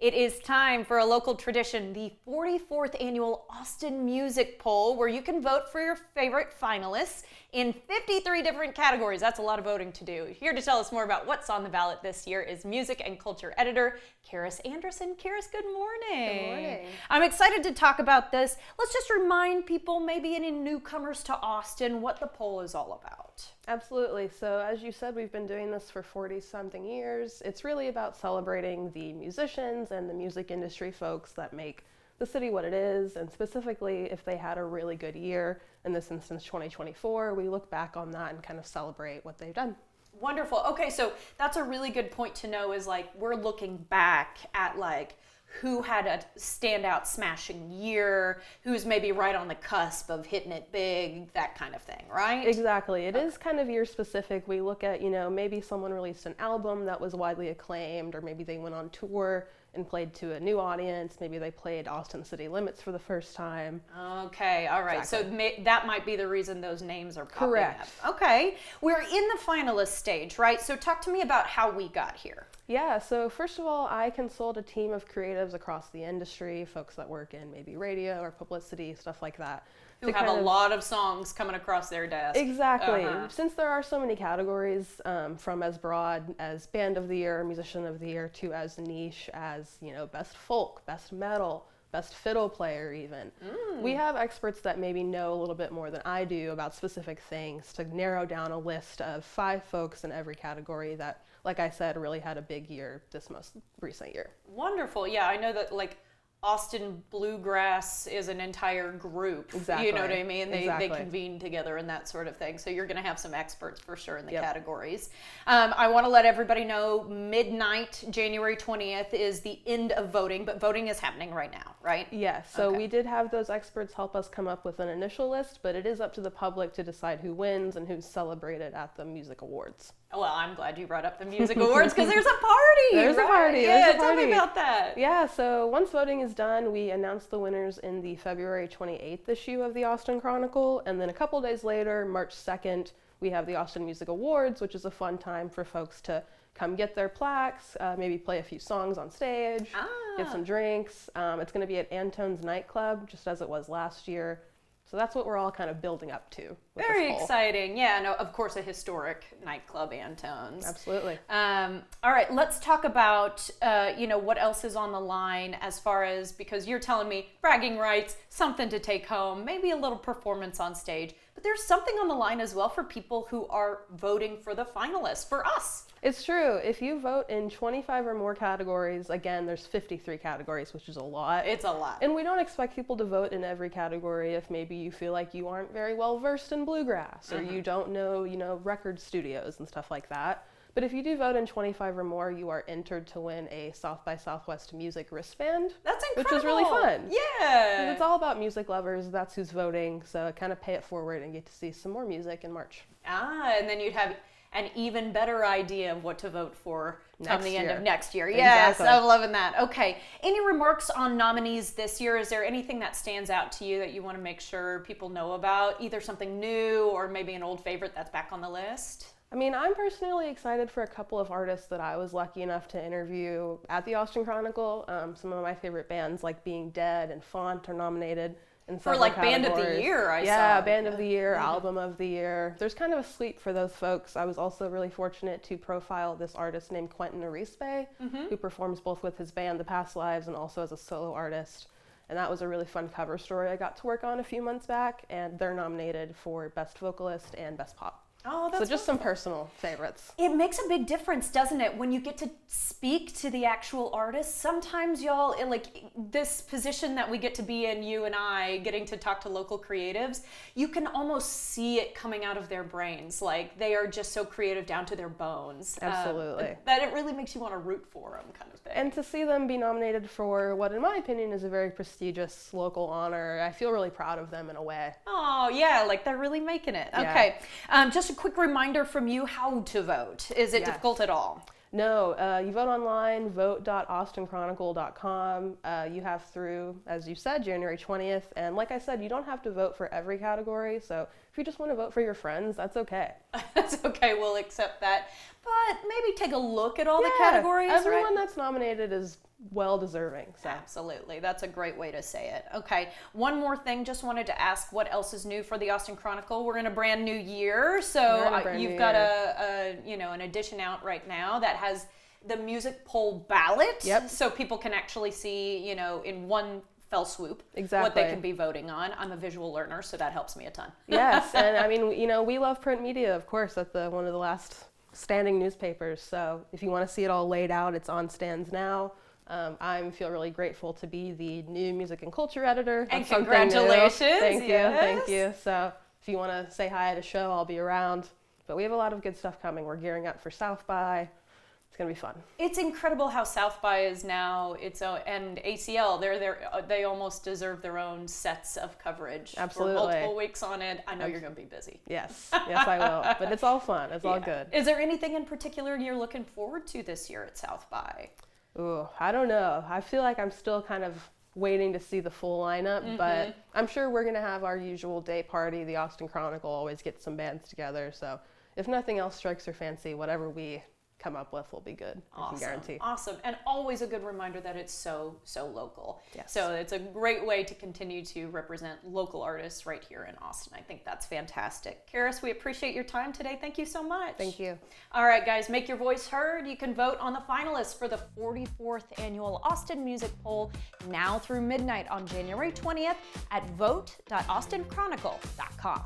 It is time for a local tradition, the 44th annual Austin Music Poll, where you can vote for your favorite finalists in 53 different categories. That's a lot of voting to do. Here to tell us more about what's on the ballot this year is music and culture editor Karis Anderson. Karis, good morning. Good morning. I'm excited to talk about this. Let's just remind people, maybe any newcomers to Austin, what the poll is all about. Absolutely. So as you said, we've been doing this for 40-something years. It's really about celebrating the musicians and the music industry folks that make the city what it is, and specifically if they had a really good year, in this instance 2024, we look back on that and kind of celebrate what they've done. Wonderful. Okay, so that's a really good point to know, is like we're looking back at like who had a standout smashing year, who's maybe right on the cusp of hitting it big, that kind of thing, right? Exactly. It is kind of year specific. We look at, maybe someone released an album that was widely acclaimed, or maybe they went on tour and played to a new audience. Maybe they played Austin City Limits for the first time. Okay, all right. Exactly. So that might be the reason those names are popping Correct. up. Okay, we're in the finalist stage, right? So talk to me about how we got here. Yeah, so first of all, I consult a team of creatives across the industry, folks that work in maybe radio or publicity, stuff like that. Who have a lot of songs coming across their desk. Exactly. Since there are so many categories, from as broad as Band of the Year, Musician of the Year, to as niche as, Best Folk, Best Metal, Best Fiddle Player even. We have experts that maybe know a little bit more than I do about specific things to narrow down a list of 5 folks in every category that, like I said, really had a big year this most recent year. Wonderful. Yeah, I know that Austin Bluegrass is an entire group. Exactly. You know what I mean? Exactly. They convene together and that sort of thing. So you're going to have some experts for sure in the categories. I want to let everybody know midnight, January 20th is the end of voting, but voting is happening right now, right? Yes. So we did have those experts help us come up with an initial list, but it is up to the public to decide who wins and who's celebrated at the music awards. Well, I'm glad you brought up the music awards because there's a party. There's a party. Yeah, tell me about that. Yeah, so once voting is done, we announce the winners in the February 28th issue of the Austin Chronicle, and then a couple days later, March 2nd, we have the Austin Music Awards, which is a fun time for folks to come get their plaques, maybe play a few songs on stage, get some drinks. It's going to be at Antone's Nightclub, just as it was last year. So that's what we're all kind of building up to. Very exciting. Yeah, no, of course, a historic nightclub, Antone's. Absolutely. All right, let's talk about, what else is on the line as far as, because you're telling me bragging rights, something to take home, maybe a little performance on stage, but there's something on the line as well for people who are voting for the finalists, for us. It's true. If you vote in 25 or more categories, again, there's 53 categories, which is a lot. It's a lot. And we don't expect people to vote in every category if maybe you feel like you aren't very well versed in bluegrass, or you don't know, record studios and stuff like that. But if you do vote in 25 or more, you are entered to win a South by Southwest music wristband. That's incredible. Which is really fun. Yeah. It's all about music lovers. That's who's voting. So kind of pay it forward and get to see some more music in March. And then you'd have an even better idea of what to vote for come the end of next year. Exactly. Yes, I'm loving that. Okay. Any remarks on nominees this year? Is there anything that stands out to you that you want to make sure people know about? Either something new or maybe an old favorite that's back on the list? I mean, I'm personally excited for a couple of artists that I was lucky enough to interview at the Austin Chronicle. Some of my favorite bands like Being Dead and Font are nominated in for several Band of the categories. Year, I saw. Yeah, Band of the Year, Album of the Year. There's kind of a sweep for those folks. I was also really fortunate to profile this artist named Quentin Arispe, who performs both with his band, The Past Lives, and also as a solo artist. And that was a really fun cover story I got to work on a few months back, and they're nominated for Best Vocalist and Best Pop. Oh, that's so just some personal favorites. It makes a big difference, doesn't it? When you get to speak to the actual artist, sometimes y'all, this position that we get to be in, you and I, getting to talk to local creatives, you can almost see it coming out of their brains. Like, they are just so creative down to their bones. Absolutely. That it really makes you want to root for them, kind of thing. And to see them be nominated for what, in my opinion, is a very prestigious local honor, I feel really proud of them in a way. Oh, yeah, they're really making it. Okay. Just a quick reminder from you how to vote. Is it difficult at all? No, you vote online, vote.austinchronicle.com. You have through, as you said, January 20th. And like I said, you don't have to vote for every category. So if you just want to vote for your friends, that's okay. That's okay. We'll accept that. But maybe take a look at all the categories. Everyone that's nominated is well deserving. So. Absolutely. That's a great way to say it. Okay. One more thing. Just wanted to ask what else is new for the Austin Chronicle. We're in a brand new year. So you've got an edition out right now that has the music poll ballot. Yep. So people can actually see, in one fell swoop Exactly. what they can be voting on. I'm a visual learner, so that helps me a ton. Yes. And I mean, we love print media, of course. That's one of the last standing newspapers. So if you want to see it all laid out, it's on stands now. I feel really grateful to be the new music and culture editor. And That's something new. congratulations. Thank you. Yes. Thank you. So if you want to say hi at a show, I'll be around. But we have a lot of good stuff coming. We're gearing up for South by. It's going to be fun. It's incredible how South by is now its own, and ACL, they almost deserve their own sets of coverage. Absolutely. For multiple weeks on it. I know you're going to be busy. Yes. Yes, I will. But it's all fun. It's all good. Is there anything in particular you're looking forward to this year at South by? Ooh, I don't know. I feel like I'm still kind of waiting to see the full lineup, but I'm sure we're going to have our usual day party. The Austin Chronicle always gets some bands together, so if nothing else strikes your fancy, whatever we come up with will be good. Awesome. I can guarantee. Awesome. And always a good reminder that it's so local. Yes. So it's a great way to continue to represent local artists right here in Austin. I think that's fantastic. Karis, we appreciate your time today. Thank you so much. Thank you. All right, guys, make your voice heard. You can vote on the finalists for the 44th annual Austin Music Poll now through midnight on January 20th at vote.austinchronicle.com.